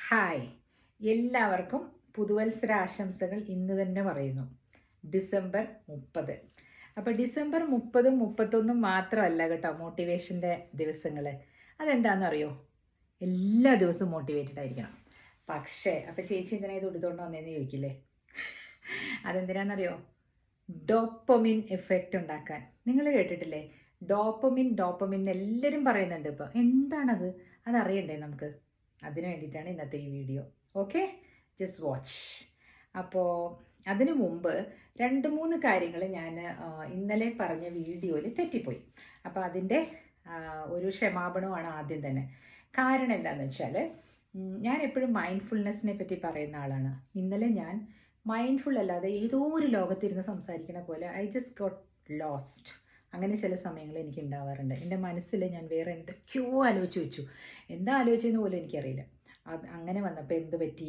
Hi, എല്ലാവർക്കും പുതുവത്സര ആശംസകൾ ഇന്ന് തന്നെ പറയുന്നു. ഡിസംബർ 30. അപ്പോൾ ഡിസംബർ 30 31 മാത്രമല്ല കേട്ടോ മോട്ടിവേഷൻ്റെ ദിവസങ്ങൾ. അതെന്താണെന്നറിയോ? എല്ലാ ദിവസവും മോട്ടിവേറ്റഡ് ആയിരിക്കണം. പക്ഷേ അപ്പോൾ ചേച്ചി എന്തിനാ ഇത് എടുത്തുകൊണ്ട് വന്നതെന്ന് ചോദിക്കില്ലേ? അതെന്തിനാണെന്നറിയോ? ഡോപ്പമിൻ എഫക്റ്റ് ഉണ്ടാക്കാൻ. നിങ്ങൾ കേട്ടിട്ടില്ലേ? ഡോപ്പമിൻ എല്ലാവരും പറയുന്നുണ്ട്. ഇപ്പോൾ എന്താണത്? അതറിയണ്ടേ നമുക്ക്? അതിനു വേണ്ടിയിട്ടാണ് ഇന്നത്തെ ഈ വീഡിയോ. Okay, just watch. അപ്പോൾ അതിനു മുമ്പ് 2-3 കാര്യങ്ങൾ ഞാൻ ഇന്നലെ പറഞ്ഞ വീഡിയോയിൽ തെറ്റിപ്പോയി. അപ്പോൾ അതിൻ്റെ ഒരു ക്ഷമാപണമാണ് ആദ്യം തന്നെ. കാരണം എന്താണെന്ന് വെച്ചാൽ ഞാൻ എപ്പോഴും മൈൻഡ്ഫുൾനെസ്സിനെ പറ്റി പറയുന്ന ആളാണ്. ഇന്നലെ ഞാൻ മൈൻഡ്ഫുൾ അല്ലാതെ ഏതോ ഒരു ലോകത്തിരുന്ന് സംസാരിക്കണ പോലെ ഐ ജസ്റ്റ് ഗോട്ട് ലോസ്റ്റ്. അങ്ങനെ ചില സമയങ്ങൾ എനിക്ക് ഉണ്ടാവാറുണ്ട്. എൻ്റെ മനസ്സിൽ ഞാൻ വേറെ എന്തൊക്കെയോ ആലോചിച്ച് വെച്ചു. എന്താ ആലോചിച്ചതെന്ന് പോലും എനിക്കറിയില്ല. അങ്ങനെ വന്നപ്പോൾ എന്ത് പറ്റി?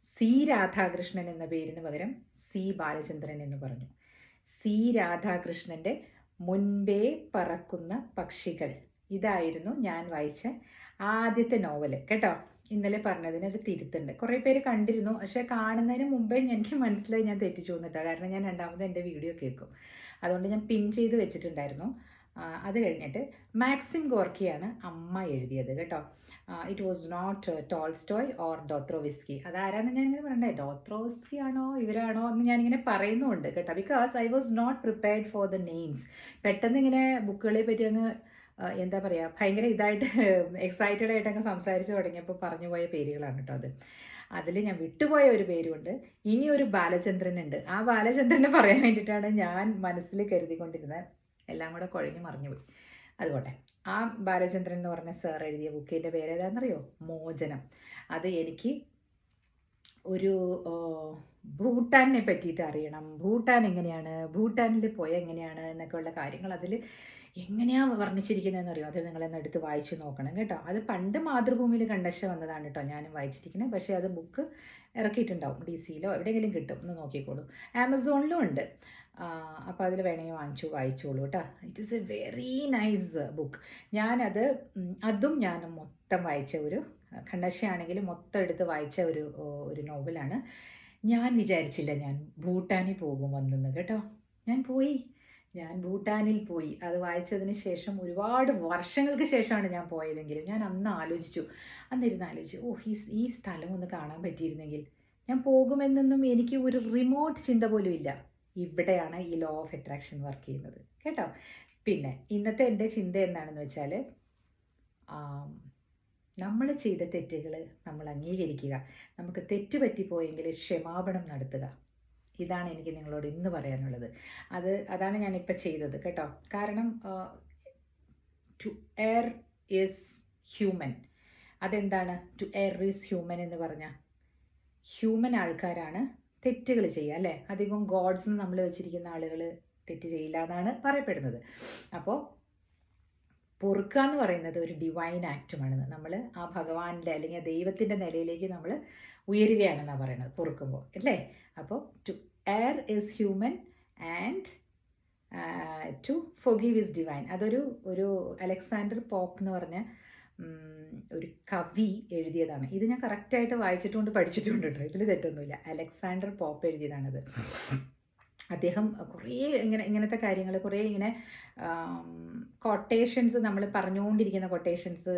സി രാധാകൃഷ്ണൻ എന്ന പേരിന് പകരം സി ബാലചന്ദ്രൻ എന്ന് പറഞ്ഞു. സി രാധാകൃഷ്ണൻ്റെ മുൻപേ പറക്കുന്ന പക്ഷികൾ, ഇതായിരുന്നു ഞാൻ വായിച്ച ആദ്യത്തെ നോവൽ കേട്ടോ. ഇന്നലെ പറഞ്ഞതിനൊരു തിരുത്തുണ്ട്. കുറേ പേര് കണ്ടിരുന്നു, പക്ഷേ കാണുന്നതിന് മുമ്പേ എനിക്ക് മനസ്സിലായി ഞാൻ തെറ്റിച്ചു വന്നിട്ടാണ്. കാരണം ഞാൻ രണ്ടാമത് എൻ്റെ വീഡിയോ കേൾക്കും, അതുകൊണ്ട് ഞാൻ പിൻ ചെയ്ത് വെച്ചിട്ടുണ്ടായിരുന്നു. അത് കഴിഞ്ഞിട്ട് മാക്സിം ഗോർക്കിയാണ് അമ്മ എഴുതിയത് കേട്ടോ. It was not Tolstoy or Dostoevsky. അതാരാന്ന് ഞാനിങ്ങനെ പറയണ്ടേ, ഡോത്രോവിസ്കി ആണോ ഇവരാണോ എന്ന് ഞാനിങ്ങനെ പറയുന്നുണ്ട് കേട്ടോ. Because I was not prepared for the names. പെട്ടെന്ന് ഇങ്ങനെ ബുക്കുകളെ പറ്റി അങ്ങ് എന്താ പറയുക, ഭയങ്കര ഇതായിട്ട് എക്സൈറ്റഡ് ആയിട്ട് അങ്ങ് സംസാരിച്ച് തുടങ്ങിയപ്പോൾ പറഞ്ഞു പോയ പേരുകളാണ് കേട്ടോ അത്. അതിൽ ഞാൻ വിട്ടുപോയ ഒരു പേരുണ്ട്. ഇനി ഒരു ബാലചന്ദ്രൻ ഉണ്ട്. ആ ബാലചന്ദ്രനെ പറയാൻ വേണ്ടിയിട്ടാണ് ഞാൻ മനസ്സിൽ കരുതിക്കൊണ്ടിരുന്നത്. എല്ലാം കൂടെ കുഴഞ്ഞു മറിഞ്ഞു പോയി. അതുകൊട്ടെ, ആ ബാലചന്ദ്രൻ എന്ന് പറഞ്ഞ സാർ എഴുതിയ ബുക്കിൻ്റെ പേര് ഏതാണെന്നറിയോ? മോചനം. അത് എനിക്ക് ഒരു ഭൂട്ടാനെ പറ്റിയിട്ട് അറിയണം. ഭൂട്ടാൻ എങ്ങനെയാണ്, ഭൂട്ടാനിൽ പോയാൽ എങ്ങനെയാണ് എന്നൊക്കെയുള്ള കാര്യങ്ങൾ അതിൽ എങ്ങനെയാണ് വർണ്ണിച്ചിരിക്കുന്നതെന്ന് അറിയോ? അത് നിങ്ങളെന്ന് എടുത്ത് വായിച്ചു നോക്കണം കേട്ടോ. അത് പണ്ട് മാതൃഭൂമിയിൽ കണ്ടശ വന്നതാണ് കേട്ടോ ഞാനും വായിച്ചിരിക്കുന്നത്. പക്ഷേ അത് ബുക്ക് ഇറക്കിയിട്ടുണ്ടാവും, DC-യിലോ എവിടെയെങ്കിലും കിട്ടും, ഒന്ന് നോക്കിക്കോളൂ. ആമസോണിലും ഉണ്ട്. അപ്പോൾ അതിൽ വേണമെങ്കിൽ വായിച്ചോളൂ കേട്ടോ. It is A very nice book. അതും ഞാൻ മൊത്തം വായിച്ച ഒരു ഖണ്ഡശയാണെങ്കിലും മൊത്തം എടുത്ത് വായിച്ച ഒരു നോവലാണ്. ഞാൻ വിചാരിച്ചില്ല ഞാൻ ഭൂട്ടാനിൽ പോകുമെന്ന് കേട്ടോ. ഞാൻ ഭൂട്ടാനിൽ പോയി. അത് വായിച്ചതിന് ശേഷം ഒരുപാട് വർഷങ്ങൾക്ക് ശേഷമാണ് ഞാൻ പോയതെങ്കിലും ഞാൻ അന്നിരുന്ന് ആലോചിച്ചു, ഈ സ്ഥലം ഒന്ന് കാണാൻ പറ്റിയിരുന്നെങ്കിൽ. ഞാൻ പോകുമെന്നൊന്നും എനിക്ക് ഒരു റിമോട്ട് ചിന്ത പോലും ഇല്ല. ഇവിടെയാണ് ഈ ലോ ഓഫ് അട്രാക്ഷൻ വർക്ക് ചെയ്യുന്നത് കേട്ടോ. പിന്നെ ഇന്നത്തെ എൻ്റെ ചിന്ത എന്താണെന്ന് വെച്ചാൽ, നമ്മൾ ചെയ്ത തെറ്റുകൾ നമ്മൾ അംഗീകരിക്കുക. നമുക്ക് തെറ്റ് പറ്റിപ്പോയെങ്കിൽ ക്ഷമാപണം നടത്തുക. ഇതാണ് എനിക്ക് നിങ്ങളോട് ഇന്ന് പറയാനുള്ളത്. അതാണ് ഞാനിപ്പോൾ ചെയ്തത് കേട്ടോ. കാരണം ടു എയർ ഈസ് ഹ്യൂമൻ. അതെന്താണ് ടു എയർ ഈസ് ഹ്യൂമൻ എന്ന് പറഞ്ഞാൽ? ഹ്യൂമൻ ആൾക്കാരാണ് തെറ്റുകൾ ചെയ്യുക അല്ലേ? അധികം ഗോഡ്സ് നമ്മൾ വെച്ചിരിക്കുന്ന ആളുകൾ തെറ്റ് ചെയ്യില്ല എന്നാണ് പറയപ്പെടുന്നത്. അപ്പോൾ പൊറുക്കുക എന്ന് പറയുന്നത് ഒരു ഡിവൈൻ ആക്റ്റുമാണെന്ന്. നമ്മൾ ആ ഭഗവാന്റെ അല്ലെങ്കിൽ ദൈവത്തിൻ്റെ നിലയിലേക്ക് നമ്മൾ ഉയരുകയാണെന്നാണ് പറയുന്നത് പൊറുക്കുമ്പോൾ അല്ലേ? അപ്പോൾ to err is human and to forgive is divine. ഒരു അലക്സാണ്ടർ പോപ്പ് എന്ന് പറഞ്ഞ ഒരു കവി എഴുതിയതാണ്. ഇത് ഞാൻ കറക്റ്റായിട്ട് വായിച്ചിട്ടുണ്ട്, പഠിച്ചിട്ടുണ്ട് കേട്ടോ. ഇതിൽ തെറ്റൊന്നുമില്ല. അലക്സാണ്ടർ പോപ്പ് എഴുതിയതാണത്. അദ്ദേഹം കുറേ ഇങ്ങനത്തെ കാര്യങ്ങൾ കുറേ ഇങ്ങനെ കൊട്ടേഷൻസ്, നമ്മൾ പറഞ്ഞുകൊണ്ടിരിക്കുന്ന കൊട്ടേഷൻസ്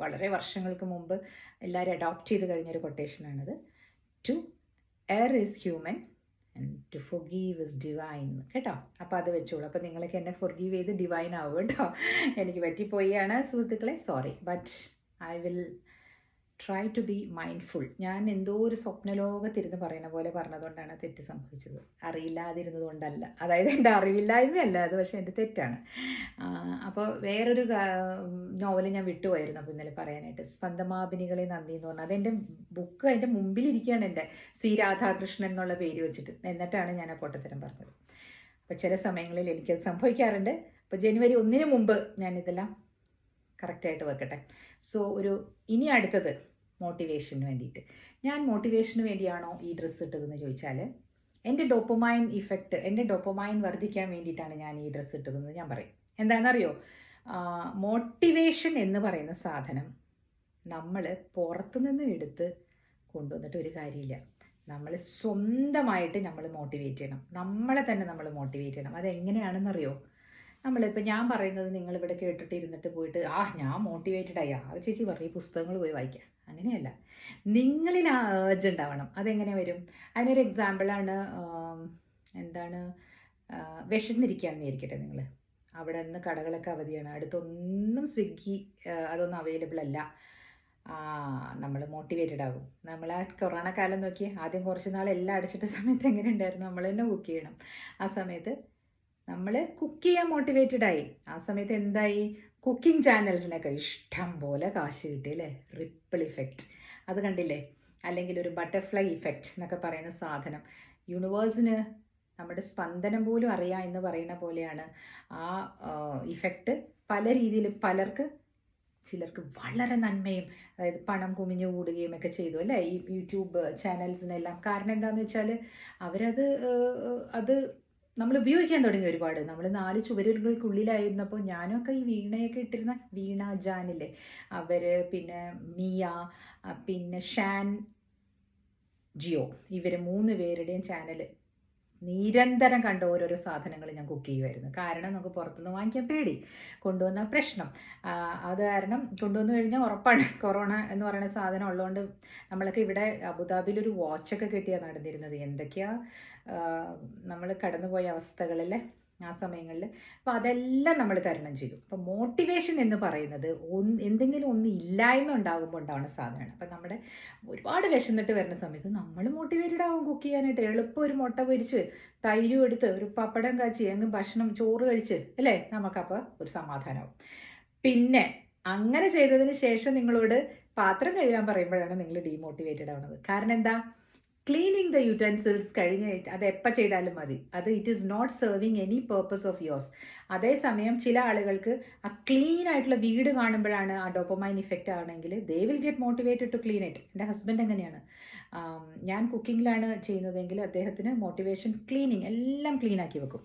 വളരെ വർഷങ്ങൾക്ക് മുമ്പ് എല്ലാവരും അഡോപ്റ്റ് ചെയ്ത് കഴിഞ്ഞൊരു കൊട്ടേഷനാണിത്. To err is human and to forgive is divine കേട്ടോ. അപ്പോൾ അത് വെച്ചോളൂ. അപ്പോൾ നിങ്ങളൊക്കെ എന്നെ ഫോർഗീവ് ചെയ്ത് ഡിവൈൻ ആവും കേട്ടോ. എനിക്ക് പറ്റിപ്പോയാണ് സുഹൃത്തുക്കളെ, sorry. But I will try to be mindful. ഞാൻ എന്തോ ഒരു സ്വപ്നലോകത്തിരുന്ന് പറയുന്ന പോലെ പറഞ്ഞതുകൊണ്ടാണ് തെറ്റ് സംഭവിച്ചത്, അറിയില്ലാതിരുന്നത് കൊണ്ടല്ല. അതായത് എൻ്റെ അറിവില്ലായ്മയല്ല അത്, പക്ഷേ എൻ്റെ തെറ്റാണ്. അപ്പോൾ വേറൊരു നോവൽ ഞാൻ വിട്ടുപോയിരുന്നു അപ്പോൾ ഇന്നലെ പറയാനായിട്ട്. സ്പന്ദമാഭിനികളെ നന്ദി എന്ന് പറഞ്ഞാൽ അതെൻ്റെ ബുക്ക് അതിൻ്റെ മുമ്പിലിരിക്കുകയാണ്, എൻ്റെ സി രാധാകൃഷ്ണൻ എന്നുള്ള പേര് വെച്ചിട്ട്. എന്നിട്ടാണ് ഞാൻ ആ പൊട്ടത്തരം പറഞ്ഞത്. അപ്പോൾ ചില സമയങ്ങളിൽ എനിക്കത് സംഭവിക്കാറുണ്ട്. അപ്പോൾ ജനുവരി 1 മുമ്പ് ഞാനിതെല്ലാം കറക്റ്റായിട്ട് വെക്കട്ടെ. സോ ഇനി അടുത്തത് മോട്ടിവേഷന് വേണ്ടിയിട്ട്. ഞാൻ മോട്ടിവേഷന് വേണ്ടിയാണോ ഈ ഡ്രസ്സ് ഇട്ടതെന്ന് ചോദിച്ചാൽ, എൻ്റെ ഡോപ്പമൈൻ ഇഫക്റ്റ്, എൻ്റെ ഡോപ്പമൈൻ വർദ്ധിക്കാൻ വേണ്ടിയിട്ടാണ് ഞാൻ ഈ ഡ്രസ്സ് ഇട്ടതെന്ന് ഞാൻ പറയും. എന്താണെന്നറിയോ? മോട്ടിവേഷൻ എന്ന് പറയുന്ന സാധനം നമ്മൾ പുറത്തുനിന്ന് എടുത്ത് കൊണ്ടുവന്നിട്ട് ഒരു കാര്യമില്ല. നമ്മൾ സ്വന്തമായിട്ട് നമ്മൾ മോട്ടിവേറ്റ് ചെയ്യണം. നമ്മളെ തന്നെ നമ്മൾ മോട്ടിവേറ്റ് ചെയ്യണം. അതെങ്ങനെയാണെന്നറിയോ? നമ്മളിപ്പോൾ ഞാൻ പറയുന്നത് നിങ്ങളിവിടെ കേട്ടിട്ട് ഇരുന്നിട്ട് പോയിട്ട് ഞാൻ മോട്ടിവേറ്റഡ് ആയി ചേച്ചി പറയും പുസ്തകങ്ങൾ പോയി വായിക്കാം, അങ്ങനെയല്ല. നിങ്ങളിൽ ആ ഏർജ് ഉണ്ടാവണം. അതെങ്ങനെ വരും? അതിനൊരു എക്സാമ്പിളാണ്, എന്താണ്, വിശന്നിരിക്കുകയാണെന്ന് വിചാരിക്കട്ടെ. നിങ്ങൾ അവിടെ നിന്ന് കടകളൊക്കെ അവധിയാണ്, അടുത്തൊന്നും സ്വിഗ്ഗി അതൊന്നും അവൈലബിൾ അല്ല. നമ്മൾ മോട്ടിവേറ്റഡ് ആകും. നമ്മൾ ആ കൊറോണ കാലം നോക്കി, ആദ്യം കുറച്ച് നാൾ എല്ലാം അടച്ചിട്ട സമയത്ത് എങ്ങനെ ഉണ്ടായിരുന്നു? നമ്മൾ തന്നെ കുക്ക് ചെയ്യണം. ആ സമയത്ത് നമ്മൾ കുക്ക് ചെയ്യാൻ മോട്ടിവേറ്റഡ് ആയി. ആ സമയത്ത് എന്തായി? കുക്കിംഗ് ചാനൽസിനൊക്കെ ഇഷ്ടം പോലെ കാശ് കിട്ടി അല്ലേ? റിപ്പിൾ ഇഫക്റ്റ് അത് കണ്ടില്ലേ? അല്ലെങ്കിൽ ഒരു ബട്ടർഫ്ലൈ ഇഫക്റ്റ് എന്നൊക്കെ പറയുന്ന സാധനം. യൂണിവേഴ്സിന് നമ്മുടെ സ്പന്ദനം പോലും അറിയാം എന്ന് പറയുന്ന പോലെയാണ് ആ ഇഫക്റ്റ്. പല രീതിയിൽ പലർക്ക്, ചിലർക്ക് വളരെ നന്മയും, അതായത് പണം കുമിഞ്ഞു കൂടുകയും ഒക്കെ ചെയ്തു അല്ലേ ഈ യൂട്യൂബ് ചാനൽസിനെല്ലാം. കാരണം എന്താണെന്ന് വെച്ചാൽ അത് നമ്മൾ ഉപയോഗിക്കാൻ തുടങ്ങി ഒരുപാട്. നമ്മൾ 4 ചുവരുകൾക്കുള്ളിലായിരുന്നപ്പോൾ ഞാനൊക്കെ ഈ വീണയൊക്കെ ഇട്ടിരുന്ന വീണ ജാനില്ലേ, അവർ, പിന്നെ മിയ, പിന്നെ ഷാൻ ജിയോ, ഇവർ 3 പേരുടെയും ചാനൽ നിരന്തരം കണ്ട ഓരോരോ സാധനങ്ങൾ ഞാൻ കുക്ക് ചെയ്യുമായിരുന്നു. കാരണം നമുക്ക് പുറത്തുനിന്ന് വാങ്ങിക്കാൻ പേടി, കൊണ്ടുവന്ന പ്രശ്നം. അത് കാരണം കൊണ്ടുവന്നു കഴിഞ്ഞാൽ ഉറപ്പാണ് കൊറോണ എന്ന് പറയുന്ന സാധനം ഉള്ളതുകൊണ്ട്. നമ്മളൊക്കെ ഇവിടെ അബുദാബിയിൽ ഒരു വാച്ചൊക്കെ കിട്ടിയാണ് നടന്നിരുന്നത്. എന്തൊക്കെയാ നമ്മൾ കടന്നുപോയ അവസ്ഥകളല്ലേ ആ സമയങ്ങളിൽ. അപ്പോൾ അതെല്ലാം നമ്മൾ തരണം ചെയ്തു. അപ്പോൾ മോട്ടിവേഷൻ എന്ന് പറയുന്നത് എന്തെങ്കിലും ഒന്ന് ഇല്ലായ്മ ഉണ്ടാകുമ്പോൾ ഉണ്ടാവുന്ന സാധനമാണ്. അപ്പം നമ്മുടെ ഒരുപാട് വിശന്നിട്ട് വരുന്ന സമയത്ത് നമ്മൾ മോട്ടിവേറ്റഡ് ആവും കുക്ക് ചെയ്യാനായിട്ട്. എളുപ്പം ഒരു മുട്ട പൊരിച്ച് തൈരും എടുത്ത് ഒരു പപ്പടം കാച്ചി അങ്ങ് ഭക്ഷണം ചോറ് കഴിച്ച് അല്ലേ, നമുക്കപ്പോൾ ഒരു സമാധാനമാവും. പിന്നെ അങ്ങനെ ചെയ്തതിന് ശേഷം നിങ്ങളോട് പാത്രം കഴുകാൻ പറയുമ്പോഴാണ് നിങ്ങൾ ഡീമോട്ടിവേറ്റഡ് ആവുന്നത്. കാരണം എന്താ? ക്ലീനിങ് ദ യൂറ്റൻസിൽസ് കഴിഞ്ഞ് അത് എപ്പോൾ ചെയ്താലും മതി. അത് it is not serving any purpose of yours. അതേസമയം ചില ആളുകൾക്ക് ആ ക്ലീൻ ആയിട്ടുള്ള വീട് കാണുമ്പോഴാണ് ആ ഡോപ്പമൈൻ ഇഫക്റ്റ് ആണെങ്കിൽ they will get motivated to clean it. എൻ്റെ ഹസ്ബൻഡ് എങ്ങനെയാണ്, ഞാൻ കുക്കിങ്ങിലാണ് ചെയ്യുന്നതെങ്കിൽ അദ്ദേഹത്തിന് മോട്ടിവേഷൻ ക്ലീനിങ് എല്ലാം ക്ലീൻ ആക്കി വെക്കും.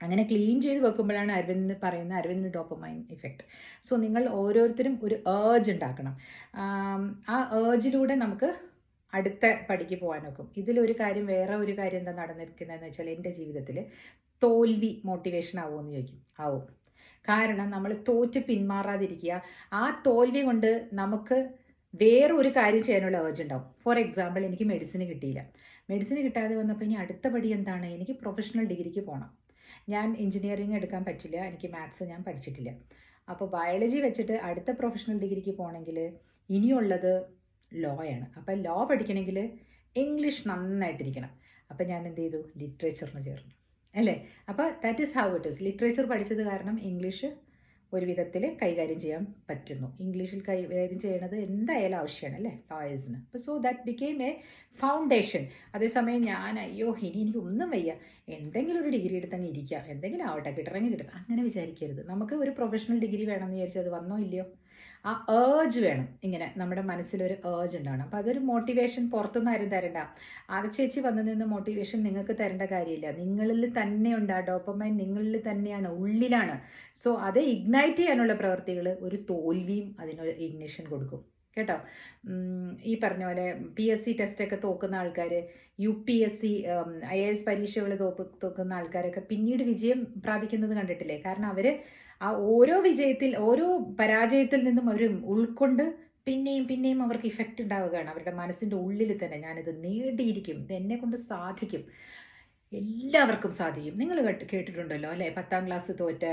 അങ്ങനെ ക്ലീൻ ചെയ്ത് വെക്കുമ്പോഴാണ് അരവിന്ദിന് ഡോപ്പമൈൻ ഇഫക്റ്റ്. സോ നിങ്ങൾ ഓരോരുത്തരും ഒരു ഏർജ് ഉണ്ടാക്കണം. ആ ഏർജിലൂടെ നമുക്ക് അടുത്ത പടിക്ക് പോകാനൊക്കും. ഇതിലൊരു കാര്യം, വേറെ ഒരു കാര്യം എന്താ നടന്നിരിക്കുന്നതെന്ന് വെച്ചാൽ, എൻ്റെ ജീവിതത്തിൽ തോൽവി മോട്ടിവേഷൻ ആവുമെന്ന് ചോദിക്കും. ആവും. കാരണം നമ്മൾ തോറ്റ് പിന്മാറാതിരിക്കുക. ആ തോൽവി കൊണ്ട് നമുക്ക് വേറൊരു കാര്യം ചെയ്യാനുള്ള ഏർജ് ഉണ്ടാവും. ഫോർ എക്സാമ്പിൾ, എനിക്ക് മെഡിസിന് കിട്ടിയില്ല. മെഡിസിന് കിട്ടാതെ വന്നപ്പോൾ ഇനി അടുത്ത പടി എന്താണ്? എനിക്ക് പ്രൊഫഷണൽ ഡിഗ്രിക്ക് പോകണം. ഞാൻ എഞ്ചിനീയറിംഗ് എടുക്കാൻ പറ്റില്ല, എനിക്ക് മാത്സ് ഞാൻ പഠിച്ചിട്ടില്ല. അപ്പോൾ ബയോളജി വെച്ചിട്ട് അടുത്ത പ്രൊഫഷണൽ ഡിഗ്രിക്ക് പോകണമെങ്കിൽ ഇനിയുള്ളത് ലോ ആണ്. അപ്പം ലോ പഠിക്കണമെങ്കിൽ ഇംഗ്ലീഷ് നന്നായിട്ടിരിക്കണം. അപ്പം ഞാൻ എന്ത് ചെയ്തു? ലിറ്ററേച്ചറിന് ചേർന്നു അല്ലേ? അപ്പോൾ that is how it is. Literature പഠിച്ചത് കാരണം ഇംഗ്ലീഷ് ഒരു വിധത്തിൽ കൈകാര്യം ചെയ്യാൻ പറ്റുന്നു. ഇംഗ്ലീഷിൽ കൈകാര്യം ചെയ്യണത് എന്തായാലും ആവശ്യമാണ് അല്ലേ ലോയേഴ്സിന്. അപ്പോൾ so that became A foundation. അതേസമയം ഞാൻ ഇനി എനിക്ക് ഒന്നും വയ്യ, എന്തെങ്കിലും ഒരു ഡിഗ്രി എടുത്തങ്ങ് ഇരിക്കുക, എന്തെങ്കിലും ആവട്ടെ, കിട്ടണമെങ്കിൽ അങ്ങനെ വിചാരിക്കരുത്. നമുക്ക് ഒരു പ്രൊഫഷണൽ ഡിഗ്രി വേണമെന്ന് വിചാരിച്ചാൽ അത് വന്നോ ഇല്ലയോ, ആ ഏർജ് വേണം. ഇങ്ങനെ നമ്മുടെ മനസ്സിലൊരു ഏർജ് ഉണ്ടാവണം. അപ്പോൾ അതൊരു മോട്ടിവേഷൻ പുറത്തുനിന്ന് ആരും തരണ്ട. ചേച്ചി വന്നു നിന്ന് മോട്ടിവേഷൻ നിങ്ങൾക്ക് തരേണ്ട കാര്യമില്ല. നിങ്ങളിൽ തന്നെ ഉണ്ട് ആ ഡോപ്പമൈൻ, നിങ്ങളിൽ തന്നെയാണ്, ഉള്ളിലാണ്. സോ അത് ഇഗ്നൈറ്റ് ചെയ്യാനുള്ള പ്രവൃത്തികൾ, ഒരു തോൽവിയും അതിനൊരു ഇഗ്നിഷൻ കൊടുക്കും കേട്ടോ. ഈ പറഞ്ഞ പോലെ PSC ടെസ്റ്റൊക്കെ തോക്കുന്ന ആൾക്കാർ, UPSC IAS പരീക്ഷകൾ തോക്കുന്ന ആൾക്കാരൊക്കെ പിന്നീട് വിജയം പ്രാപിക്കുന്നത് കണ്ടിട്ടില്ലേ? കാരണം അവർ ആ ഓരോ പരാജയത്തിൽ നിന്നും അവർ ഉൾക്കൊണ്ട് പിന്നെയും അവർക്ക് ഇഫക്റ്റ് ഉണ്ടാവുകയാണ്. അവരുടെ മനസ്സിൻ്റെ ഉള്ളിൽ തന്നെ ഞാനിത് നേടിയിരിക്കും, ഇത് എന്നെ കൊണ്ട് സാധിക്കും, എല്ലാവർക്കും സാധിക്കും. നിങ്ങൾ കേട്ടിട്ടുണ്ടല്ലോ അല്ലേ, 10ാം ക്ലാസ് തോറ്റ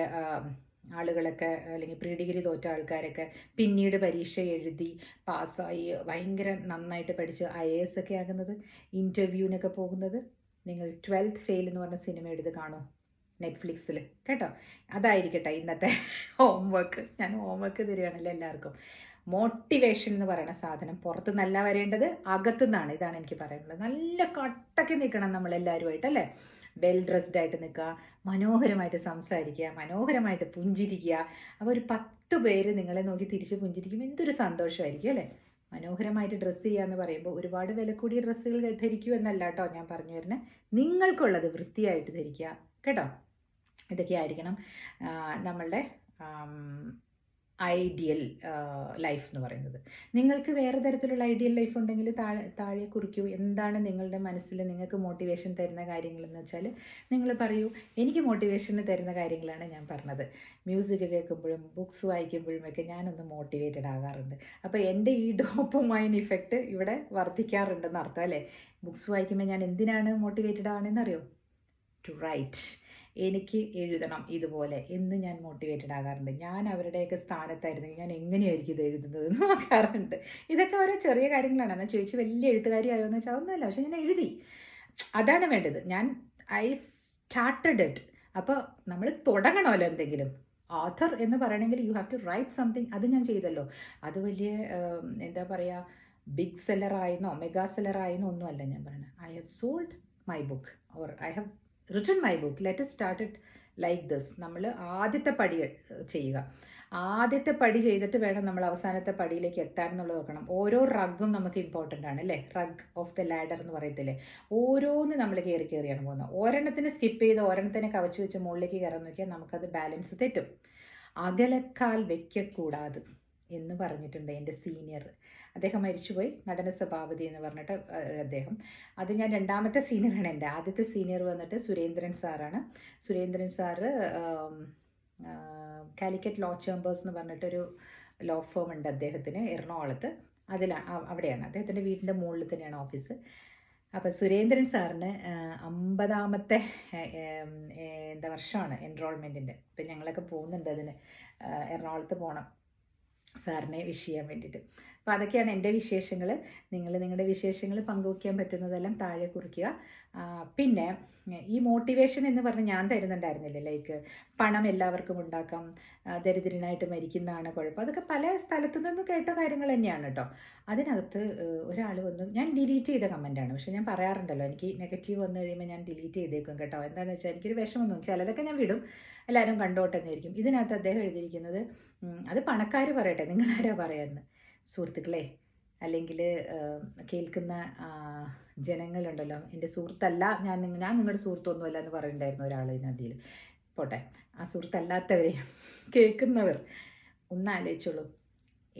ആളുകളൊക്കെ, അല്ലെങ്കിൽ പ്രീ ഡിഗ്രി തോറ്റ ആൾക്കാരൊക്കെ പിന്നീട് പരീക്ഷ എഴുതി പാസ്സായി ഭയങ്കര നന്നായിട്ട് പഠിച്ച് IAS ഒക്കെ ആകുന്നത്, ഇൻ്റർവ്യൂവിനൊക്കെ പോകുന്നത്. നിങ്ങൾ 12th ഫെയിൽ എന്ന് പറഞ്ഞ സിനിമ എടുത്ത് കാണൂ നെറ്റ്ഫ്ലിക്സിൽ കേട്ടോ. അതായിരിക്കട്ടെ ഇന്നത്തെ ഹോംവർക്ക്. ഞാൻ ഹോംവർക്ക് തരികയാണല്ലോ എല്ലാവർക്കും. മോട്ടിവേഷൻ എന്ന് പറയുന്ന സാധനം പുറത്ത് നല്ല വരേണ്ടത് അകത്തുനിന്നാണ്. ഇതാണ് എനിക്ക് പറയാനുള്ളത്. നല്ല കട്ടയ്ക്ക് നിൽക്കണം നമ്മളെല്ലാവരുമായിട്ട് അല്ലേ. വെൽ ഡ്രസ്ഡ് ആയിട്ട് നിൽക്കുക, മനോഹരമായിട്ട് സംസാരിക്കുക, മനോഹരമായിട്ട് പുഞ്ചിരിക്കുക. അപ്പോൾ ഒരു 10 പേര് നിങ്ങളെ നോക്കി തിരിച്ച് പുഞ്ചിരിക്കും, എന്തൊരു സന്തോഷമായിരിക്കും അല്ലേ. മനോഹരമായിട്ട് ഡ്രസ്സ് ചെയ്യുക എന്ന് പറയുമ്പോൾ ഒരുപാട് വില കൂടിയ ഡ്രസ്സുകൾ ധരിക്കൂ എന്നല്ല കേട്ടോ ഞാൻ പറഞ്ഞു വരുന്നത്. നിങ്ങൾക്കുള്ളത് വൃത്തിയായിട്ട് ധരിക്കുക കേട്ടോ. ഇതൊക്കെ ആയിരിക്കണം നമ്മളുടെ ഐഡിയൽ ലൈഫ് എന്ന് പറയുന്നത്. നിങ്ങൾക്ക് വേറെ തരത്തിലുള്ള ഐഡിയൽ ലൈഫ് ഉണ്ടെങ്കിൽ താഴെ കുറിക്കൂ. എന്താണ് നിങ്ങളുടെ മനസ്സിൽ നിങ്ങൾക്ക് മോട്ടിവേഷൻ തരുന്ന കാര്യങ്ങളെന്ന് വെച്ചാൽ നിങ്ങൾ പറയൂ. എനിക്ക് മോട്ടിവേഷൻ തരുന്ന കാര്യങ്ങളാണ് ഞാൻ പറഞ്ഞത്. മ്യൂസിക് കേൾക്കുമ്പോഴും ബുക്സ് വായിക്കുമ്പോഴുമൊക്കെ ഞാനൊന്ന് മോട്ടിവേറ്റഡ് ആകാറുണ്ട്. അപ്പോൾ എൻ്റെ ഈ ഡോപ്പമൈൻ ഇഫക്റ്റ് ഇവിടെ വർദ്ധിക്കാറുണ്ടെന്ന് അർത്ഥം അല്ലേ. ബുക്സ് വായിക്കുമ്പോൾ ഞാൻ എന്തിനാണ് മോട്ടിവേറ്റഡ് ആണെന്ന് അറിയോ? To write. എനിക്ക് എഴുതണം ഇതുപോലെ എന്ന് ഞാൻ മോട്ടിവേറ്റഡ് ആകാറുണ്ട്. ഞാൻ അവരുടെയൊക്കെ സ്ഥാനത്തായിരുന്നെങ്കിൽ ഞാൻ എങ്ങനെയായിരിക്കും ഇത് എഴുതുന്നത് എന്ന് നോക്കാറുണ്ട്. ഇതൊക്കെ ഓരോ ചെറിയ കാര്യങ്ങളാണ്. എന്നാൽ ചോദിച്ച് വലിയ എഴുത്തുകാരി ആയോ എന്ന് വെച്ചാൽ അതൊന്നുമല്ല. പക്ഷെ ഞാൻ എഴുതി. അതാണ് വേണ്ടത്. I started it. അപ്പോൾ നമ്മൾ തുടങ്ങണമല്ലോ എന്തെങ്കിലും. ഓഥർ എന്ന് പറയണമെങ്കിൽ you have to write something. അത് ഞാൻ ചെയ്തല്ലോ. അത് വലിയ എന്താ പറയുക, ബിഗ് സെല്ലറായെന്നോ മെഗാ സെല്ലറായെന്നോ ഒന്നുമല്ല ഞാൻ പറയുന്നത്. I have sold my book or I have written my book. Let us start it like this. നമ്മൾ ആദ്യത്തെ പടി ചെയ്യുക. ആദ്യത്തെ പടി ചെയ്തിട്ട് വേണം നമ്മൾ അവസാനത്തെ പടിയിലേക്ക് എത്താൻ എന്നുള്ളത് നോക്കണം. ഓരോ റഗ്ഗും നമുക്ക് ഇമ്പോർട്ടൻ്റ് ആണ് അല്ലേ. റഗ് ഓഫ് ദ ലാഡർ എന്ന് പറയത്തില്ലേ. ഓരോന്ന് നമ്മൾ കയറിയാണ് പോകുന്നത്. ഒരെണ്ണത്തിന് സ്കിപ്പ് ചെയ്ത് ഒരെണ്ണത്തിനെ കവച്ച് വെച്ച് മുകളിലേക്ക് കയറാൻ നോക്കിയാൽ നമുക്കത് ബാലൻസ് തെറ്റും. അകലക്കാൽ വെക്കക്കൂടാതെ എന്ന് പറഞ്ഞിട്ടുണ്ട് എൻ്റെ സീനിയർ. അദ്ദേഹം മരിച്ചുപോയി, നടന സഭാപതി എന്ന് പറഞ്ഞിട്ട് അദ്ദേഹം. അത് ഞാൻ രണ്ടാമത്തെ സീനിയറാണ്. എൻ്റെ ആദ്യത്തെ സീനിയർ വന്നിട്ട് സുരേന്ദ്രൻ സാറാണ്. Surendran sir Calicut law chambers എന്ന് പറഞ്ഞിട്ടൊരു ലോ ഫേം ഉണ്ട് അദ്ദേഹത്തിന് എറണാകുളത്ത്. അവിടെയാണ് അദ്ദേഹത്തിൻ്റെ വീടിൻ്റെ മുകളിൽ തന്നെയാണ് ഓഫീസ്. അപ്പോൾ സുരേന്ദ്രൻ സാറിന് 50ാമത്തെ എന്താ വർഷമാണ് എൻറോൾമെൻറ്റിൻ്റെ. ഇപ്പം ഞങ്ങളൊക്കെ പോകുന്നുണ്ട് അതിന്. എറണാകുളത്ത് പോകണം സാറിനെ വിഷ് ചെയ്യാൻ വേണ്ടിയിട്ട്. അപ്പോൾ അതൊക്കെയാണ് എൻ്റെ വിശേഷങ്ങൾ. നിങ്ങൾ നിങ്ങളുടെ വിശേഷങ്ങൾ പങ്കുവയ്ക്കാൻ പറ്റുന്നതെല്ലാം താഴെ കുറിക്കുക. പിന്നെ ഈ മോട്ടിവേഷൻ എന്ന് പറഞ്ഞ് ഞാൻ തരുന്നുണ്ടായിരുന്നില്ലേ, ലൈക്ക് പണം എല്ലാവർക്കും ഉണ്ടാക്കാം, ദരിദ്രനായിട്ട് മരിക്കുന്നതാണ് കുഴപ്പം. അതൊക്കെ പല സ്ഥലത്തു നിന്ന് കേട്ട കാര്യങ്ങൾ തന്നെയാണ് കേട്ടോ. അതിനകത്ത് ഒരാൾ വന്ന്, ഞാൻ ഡിലീറ്റ് ചെയ്ത കമൻറ്റാണ്, പക്ഷേ ഞാൻ പറയാറുണ്ടല്ലോ എനിക്ക് നെഗറ്റീവ് വന്നു കഴിയുമ്പോൾ ഞാൻ ഡിലീറ്റ് ചെയ്തേക്കും കേട്ടോ. എന്താണെന്ന് വെച്ചാൽ എനിക്കൊരു വിഷമമൊന്നും, ചിലതൊക്കെ ഞാൻ വിടും, എല്ലാവരും കണ്ടോട്ടെ എന്നായിരിക്കും. ഇതിനകത്ത് അദ്ദേഹം എഴുതിയിരിക്കുന്നത്, അത് പണക്കാർ പറയട്ടെ, നിങ്ങളാരാ പറയാമെന്ന്. സുഹൃത്തുക്കളെ, അല്ലെങ്കിൽ കേൾക്കുന്ന ജനങ്ങളുണ്ടല്ലോ, എൻ്റെ സുഹൃത്തല്ല, ഞാൻ നിങ്ങളുടെ സുഹൃത്തൊന്നുമല്ല എന്ന് പറയുന്നുണ്ടായിരുന്നു ഒരാൾ ഇതിനതിൽ. പോട്ടെ, ആ സുഹൃത്തല്ലാത്തവരെ കേൾക്കുന്നവർ ഒന്ന് ആലോചിച്ചോളൂ.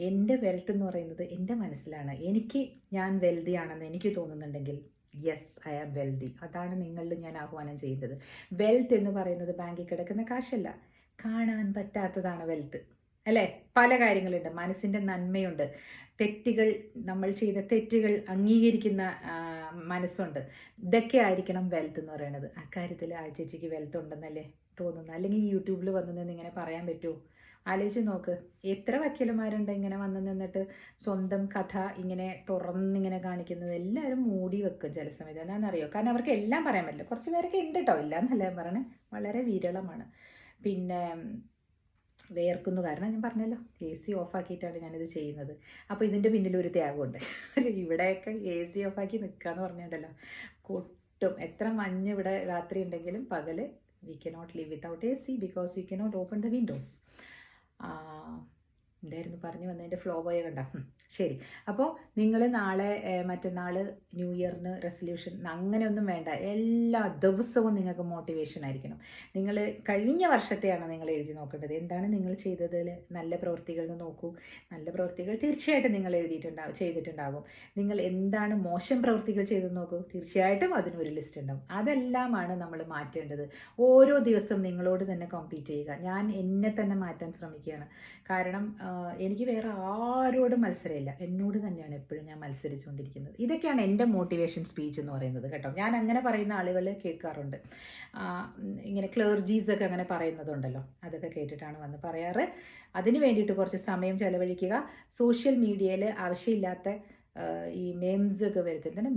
എൻ്റെ വെൽത്ത് എന്ന് പറയുന്നത് എൻ്റെ മനസ്സിലാണ്. ഞാൻ വെൽതി ആണെന്ന് എനിക്ക് തോന്നുന്നുണ്ടെങ്കിൽ യെസ്, ഐ ആം വെൽതി. അതാണ് നിങ്ങളിൽ ഞാൻ ആഹ്വാനം ചെയ്യുന്നത്. വെൽത്ത് എന്ന് പറയുന്നത് ബാങ്കിൽ കിടക്കുന്ന കാശല്ല, കാണാൻ പറ്റാത്തതാണ് വെൽത്ത് അല്ലേ. പല കാര്യങ്ങളുണ്ട്. മനസ്സിൻ്റെ നന്മയുണ്ട്, നമ്മൾ ചെയ്ത തെറ്റുകൾ അംഗീകരിക്കുന്ന മനസ്സുണ്ട്. ഇതൊക്കെ ആയിരിക്കണം വെൽത്ത് എന്ന് പറയുന്നത്. അക്കാര്യത്തിൽ ആ ചേച്ചിക്ക് വെൽത്ത് ഉണ്ടെന്നല്ലേ തോന്നുന്നത്. അല്ലെങ്കിൽ യൂട്യൂബിൽ വന്നു നിന്ന് ഇങ്ങനെ പറയാൻ പറ്റുമോ? ആലോചിച്ച് നോക്ക്. എത്ര വക്കീലന്മാരുണ്ട് ഇങ്ങനെ വന്നു നിന്നിട്ട് സ്വന്തം കഥ ഇങ്ങനെ തുറന്നിങ്ങനെ കാണിക്കുന്നത്. എല്ലാവരും മൂടി വെക്കും ചില സമയത്ത്. എന്താണെന്നറിയോ? കാരണം അവർക്ക് എല്ലാം പറയാൻ പറ്റില്ല. കുറച്ച് പേരൊക്കെ ഉണ്ട് കേട്ടോ, ഇല്ല എന്നല്ല ഞാൻ പറയണേ, വളരെ വിരളമാണ്. പിന്നെ വേർക്കുന്നു, കാരണം ഞാൻ പറഞ്ഞല്ലോ AC ഓഫാക്കിയിട്ടാണ് ഞാനിത് ചെയ്യുന്നത്. അപ്പോൾ ഇതിൻ്റെ പിന്നിലൊരു ത്യാഗമുണ്ട്. ഇവിടെയൊക്കെ AC ഓഫാക്കി നിൽക്കുക എന്ന് പറഞ്ഞിട്ടുണ്ടല്ലോ, കൊട്ടും. എത്ര മഞ്ഞ് ഇവിടെ രാത്രി ഉണ്ടെങ്കിലും പകൽ we cannot live without AC because you cannot open the Windows. എന്തായിരുന്നു പറഞ്ഞു വന്നതിൻ്റെ ഫ്ലോ പോയ കണ്ട. ശരി. അപ്പോൾ നിങ്ങൾ നാളെ മറ്റന്നാൾ ന്യൂ ഇയറിന് റെസൊല്യൂഷൻ അങ്ങനെയൊന്നും വേണ്ട. എല്ലാ ദിവസവും നിങ്ങൾക്ക് മോട്ടിവേഷൻ ആയിരിക്കണം. നിങ്ങൾ കഴിഞ്ഞ വർഷത്തെയാണ് നിങ്ങൾ എഴുതി നോക്കേണ്ടത്. എന്താണ് നിങ്ങൾ ചെയ്തതിൽ നല്ല പ്രവൃത്തികൾ എന്ന് നോക്കൂ. നല്ല പ്രവൃത്തികൾ തീർച്ചയായിട്ടും നിങ്ങൾ ചെയ്തിട്ടുണ്ടാകും. നിങ്ങൾ എന്താണ് മോശം പ്രവൃത്തികൾ ചെയ്തെന്ന് നോക്കൂ, തീർച്ചയായിട്ടും അതിനൊരു ലിസ്റ്റ് ഉണ്ടാവും. അതെല്ലാമാണ് നമ്മൾ മാറ്റേണ്ടത്. ഓരോ ദിവസം നിങ്ങളോട് തന്നെ കോമ്പീറ്റ് ചെയ്യുക. ഞാൻ എന്നെ തന്നെ മാറ്റാൻ ശ്രമിക്കുകയാണ്. കാരണം എനിക്ക് വേറെ ആരോടും മത്സരമില്ല, എന്നോട് തന്നെയാണ് എപ്പോഴും ഞാൻ മത്സരിച്ചുകൊണ്ടിരിക്കുന്നത്. ഇതൊക്കെയാണ് എൻ്റെ മോട്ടിവേഷൻ സ്പീച്ച് എന്ന് പറയുന്നത് കേട്ടോ. ഞാൻ അങ്ങനെ പറയുന്ന ആളുകൾ കേൾക്കാറുണ്ട്. ഇങ്ങനെ ക്ലർജീസൊക്കെ അങ്ങനെ പറയുന്നതുണ്ടല്ലോ, അതൊക്കെ കേട്ടിട്ടാണ് വന്ന് പറയാറ്. അതിന് വേണ്ടിയിട്ട് കുറച്ച് സമയം ചെലവഴിക്കുക. സോഷ്യൽ മീഡിയയിൽ ആവശ്യമില്ലാത്ത ഈ മെയിംസ് ഒക്കെ വരുത്തുന്നത്,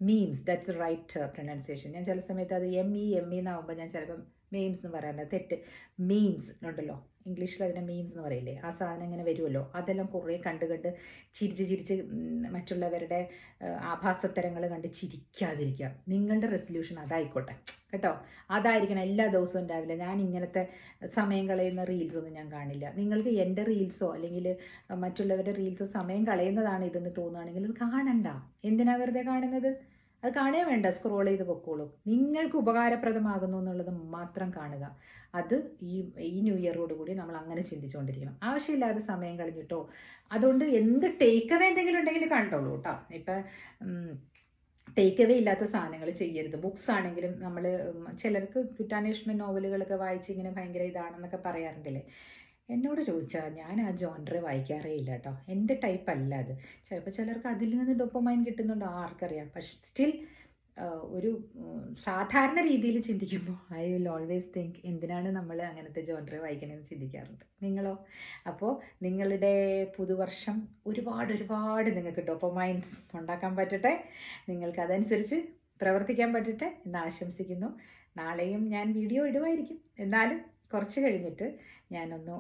മീംസ് ദാറ്റ്സ് റൈറ്റ് പ്രൊനൗൺസിയേഷൻ. ഞാൻ ചില സമയത്ത് അത് ME എന്നാകുമ്പോൾ ഞാൻ ചിലപ്പം മെയിംസ് എന്ന് പറയാറുണ്ട്, തെറ്റ്. മീംസ് ഉണ്ടല്ലോ, ഇംഗ്ലീഷിൽ അതിനെ മീംസ് എന്ന് പറയില്ലേ, ആ സാധനം ഇങ്ങനെ വരുമല്ലോ. അതെല്ലാം കുറേ കണ്ട് ചിരിച്ച് മറ്റുള്ളവരുടെ ആഭാസത്തരങ്ങൾ കണ്ട് ചിരിക്കാതിരിക്കുക. നിങ്ങളുടെ റെസൊല്യൂഷൻ അതായിക്കോട്ടെ കേട്ടോ. അതായിരിക്കണം. എല്ലാ ദിവസവും രാവിലെ ഞാൻ ഇങ്ങനത്തെ സമയം കളയുന്ന റീൽസൊന്നും ഞാൻ കാണില്ല. നിങ്ങൾക്ക് എൻ്റെ റീൽസോ അല്ലെങ്കിൽ മറ്റുള്ളവരുടെ റീൽസോ സമയം കളയുന്നതാണ് ഇതെന്ന് തോന്നുകയാണെങ്കിൽ ഇത് കാണണ്ട. എന്തിനാ വെറുതെ കാണുന്നത്? അത് കാണുക വേണ്ട, സ്ക്രോൾ ചെയ്ത് പൊക്കോളൂ. നിങ്ങൾക്ക് ഉപകാരപ്രദമാകുന്നു എന്നുള്ളത് മാത്രം കാണുക. അത് ഈ ന്യൂ ഇയറോട് കൂടി നമ്മൾ അങ്ങനെ ചിന്തിച്ചുകൊണ്ടിരിക്കണം. ആവശ്യമില്ലാതെ സമയം കളഞ്ഞിട്ടോ, അതുകൊണ്ട് എന്ത് ടേക്ക് അവേ എന്തെങ്കിലും ഉണ്ടെങ്കിൽ കണ്ടോളൂ കേട്ടോ. ഇപ്പം ടേക്ക് അവേ ഇല്ലാത്ത സാധനങ്ങൾ ചെയ്യരുത്. ബുക്സ് ആണെങ്കിലും നമ്മൾ ചിലർക്ക് കുറ്റാന്വേഷണ നോവലുകളൊക്കെ വായിച്ച് ഇങ്ങനെ ഭയങ്കര ഇതാണെന്നൊക്കെ പറയാറുണ്ടല്ലേ. എന്നോട് ചോദിച്ചാൽ ഞാൻ ആ ജോൺറെ വായിക്കാറേ ഇല്ല കേട്ടോ. എൻ്റെ ടൈപ്പ് അല്ല അത്. ചിലപ്പോൾ ചിലർക്ക് അതിൽ നിന്ന് ഡോപ്പമൈൻ കിട്ടുന്നുണ്ടോ ആർക്കറിയാം. പക്ഷെ സ്റ്റിൽ ഒരു സാധാരണ രീതിയിൽ ചിന്തിക്കുമ്പോൾ ഐ വിൽ ഓൾവേസ് തിങ്ക് എന്തിനാണ് നമ്മൾ അങ്ങനത്തെ ജോൺറെ വായിക്കണമെന്ന് ചിന്തിക്കാറുണ്ട്. നിങ്ങളോ? അപ്പോൾ നിങ്ങളുടെ പുതുവർഷം ഒരുപാട് നിങ്ങൾക്ക് ഡോപ്പമൈൻസ് ഉണ്ടാക്കാൻ പറ്റട്ടെ, നിങ്ങൾക്ക് അതനുസരിച്ച് പ്രവർത്തിക്കാൻ പറ്റട്ടെ എന്ന് ആശംസിക്കുന്നു. നാളെയും ഞാൻ വീഡിയോ ഇടുമായിരിക്കും. എന്നാലും കുറച്ച് കഴിഞ്ഞിട്ട് ഞാനൊന്ന്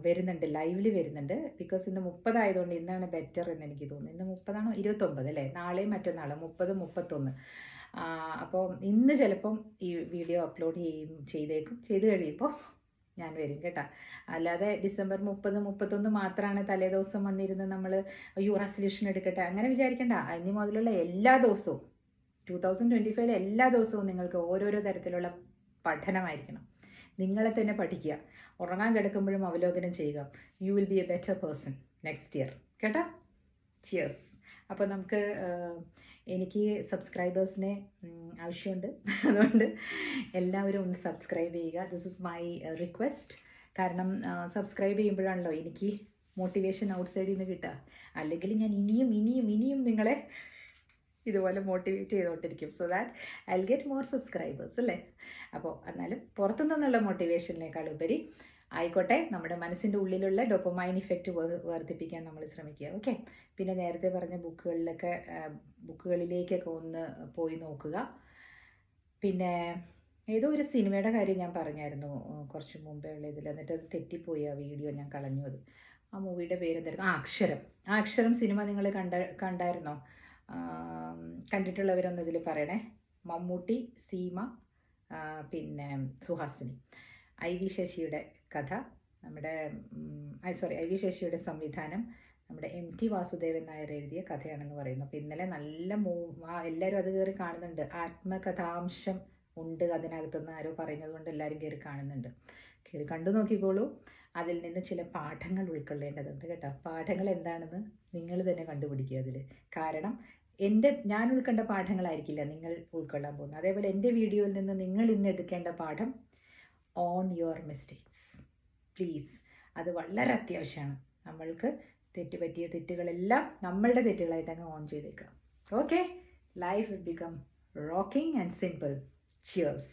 വരുന്നുണ്ട്, ലൈവിൽ വരുന്നുണ്ട്. ബിക്കോസ് ഇന്ന് 30 ആയതുകൊണ്ട് ഇന്നാണ് ബെറ്റർ എന്ന് എനിക്ക് തോന്നുന്നു. ഇന്ന് 30 ആണോ 29 അല്ലേ? നാളെയും മറ്റന്നാളും 30, 31. അപ്പോൾ ഇന്ന് ചിലപ്പം ഈ വീഡിയോ അപ്ലോഡ് ചെയ്ത് കഴിയുമ്പോൾ ഞാൻ വരും കേട്ടോ. അല്ലാതെ ഡിസംബർ 30, 31 മാത്രമാണ് തലേദിവസം വന്നിരുന്ന് നമ്മൾ അയ്യോ റെസൊല്യൂഷൻ എടുക്കട്ടെ അങ്ങനെ വിചാരിക്കേണ്ട. ഇനി മുതലുള്ള എല്ലാ ദിവസവും 2025 എല്ലാ ദിവസവും നിങ്ങൾക്ക് ഓരോരോ തരത്തിലുള്ള പഠനമായിരിക്കണം. നിങ്ങളെ തന്നെ പഠിക്കുക. ഉറങ്ങാൻ കിടക്കുമ്പോഴും അവലോകനം ചെയ്യുക. You will be A better person next year കേട്ടോ. ചിയേഴ്സ്. അപ്പോൾ നമുക്ക് എനിക്ക് സബ്സ്ക്രൈബേഴ്സിനെ ആവശ്യമുണ്ട്. അതുകൊണ്ട് എല്ലാവരും ഒന്ന് സബ്സ്ക്രൈബ് ചെയ്യുക. This is my request. കാരണം സബ്സ്ക്രൈബ് ചെയ്യുമ്പോഴാണല്ലോ എനിക്ക് മോട്ടിവേഷൻ ഔട്ട്സൈഡിൽ നിന്ന് കിട്ടുക. അല്ലെങ്കിൽ ഞാൻ ഇനിയും നിങ്ങളെ ഇതുപോലെ മോട്ടിവേറ്റ് ചെയ്തുകൊണ്ടിരിക്കും. So that I will get more subscribers അല്ലേ. അപ്പോൾ എന്നാലും പുറത്തു നിന്നുള്ള മോട്ടിവേഷനേക്കാൾ ഉപരി ആയിക്കോട്ടെ, നമ്മുടെ മനസ്സിൻ്റെ ഉള്ളിലുള്ള ഡോപ്പമൈൻ ഇഫക്റ്റ് വർദ്ധിപ്പിക്കാൻ നമ്മൾ ശ്രമിക്കുക. ഓക്കെ. പിന്നെ നേരത്തെ പറഞ്ഞ ബുക്കുകളിലേക്കൊക്കെ ഒന്ന് പോയി നോക്കുക. പിന്നെ ഏതോ ഒരു സിനിമയുടെ കാര്യം ഞാൻ പറഞ്ഞായിരുന്നു കുറച്ച് മുമ്പേ ഉള്ള ഇതിൽ, എന്നിട്ട് അത് തെറ്റിപ്പോയി. ആ വീഡിയോ ഞാൻ കളഞ്ഞു. അത് ആ മൂവിയുടെ പേരെന്തായിരുന്നു? അക്ഷരം സിനിമ നിങ്ങൾ കണ്ടായിരുന്നോ? കണ്ടിട്ടുള്ളവരൊന്ന് ഇതിൽ പറയണേ. മമ്മൂട്ടി, സീമ, പിന്നെ സുഹാസിനി. ഐ വി ശശിയുടെ കഥ, ഐ വി ശശിയുടെ സംവിധാനം, നമ്മുടെ MT വാസുദേവൻ നായർ എഴുതിയ കഥയാണെന്ന് പറയുന്നു. അപ്പോൾ ഇന്നലെ നല്ല എല്ലാവരും അത് കയറി കാണുന്നുണ്ട്. ആത്മകഥാംശം ഉണ്ട് അതിനകത്തുനിന്ന് ആരോ പറയുന്നത് കൊണ്ട് എല്ലാവരും കയറി കാണുന്നുണ്ട്. കയറി കണ്ടു നോക്കിക്കോളൂ. അതിൽ നിന്ന് ചില പാഠങ്ങൾ ഉൾക്കൊള്ളേണ്ടതുണ്ട് കേട്ടോ. പാഠങ്ങൾ എന്താണെന്ന് നിങ്ങൾ തന്നെ കണ്ടുപിടിക്കുക അതിൽ. കാരണം ഞാൻ ഉൾക്കൊണ്ട പാഠങ്ങളായിരിക്കില്ല നിങ്ങൾ ഉൾക്കൊള്ളാൻ പോകുന്നത്. അതേപോലെ എൻ്റെ വീഡിയോയിൽ നിന്ന് നിങ്ങൾ ഇന്ന് എടുക്കേണ്ട പാഠം ഓൺ യുവർ മിസ്റ്റേക്സ് പ്ലീസ്. അത് വളരെ അത്യാവശ്യമാണ്. നമ്മൾക്ക് തെറ്റുപറ്റിയ തെറ്റുകളെല്ലാം നമ്മളുടെ തെറ്റുകളായിട്ട് അങ്ങ് ഓൺ ചെയ്തേക്കാം. Okay. Life will become rocking and simple. Cheers.